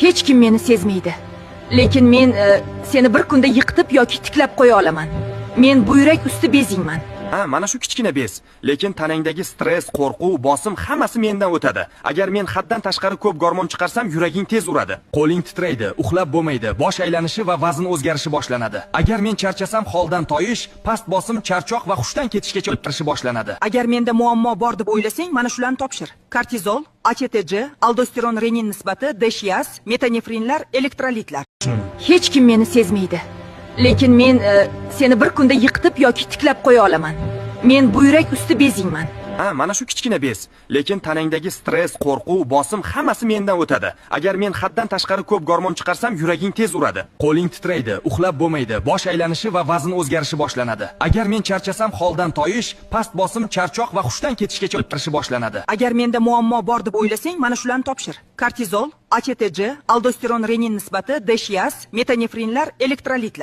Hech kim meni sezmaydi. Lekin men seni bir kunda yiqitib yoki tiklab qo'ya olaman. Men buyrak usti bezingman. Ha, mana shu kichkina bez. Lekin tanangdagi stress, qo'rquv, bosim hammasi mendan o'tadi. Agar men haddan tashqari ko'p gormon chiqarsam, yuraging tez uradi. Qo'ling titraydi, uxlab bo'lmaydi, bosh aylanishi va vazn o'zgarishi boshlanadi. Agar men charchasam, holdan toyish, past bosim, charchoq va hushdan ketishgacha o'tirishi boshlanadi. Agar menda muammo bor deb o'ylasang, mana shularni topshir. Kortizol, ACTG, aldosteron renin nisbati, DHEAS, metanefrinlar, elektrolitlar. Hech kim meni sezmaydi. Lekin men seni bir kunda yiqitib yoki tiklab qo'ya olaman. Men buyrak usti bezingman. Ha, mana shu kichkina bez. Lekin tanangdagi stress, qo'rquv, bosim hammasi mendan o'tadi. Agar men haddan tashqari ko'p gormon chiqarsam, yuraging tez uradi. Qo'ling titraydi, uxlab bo'lmaydi, bosh aylanishi va vazn o'zgarishi boshlanadi. Agar men charchasam, holdan toyish, past bosim, charchoq va hushdan ketishgacha o'tirishi boshlanadi. Agar menda muammo bor deb o'ylasang, mana shularni topshir. Kortizol, ACTG, aldosteron renin nisbati, DHEAS, metanefrinlar, elektrolitlar.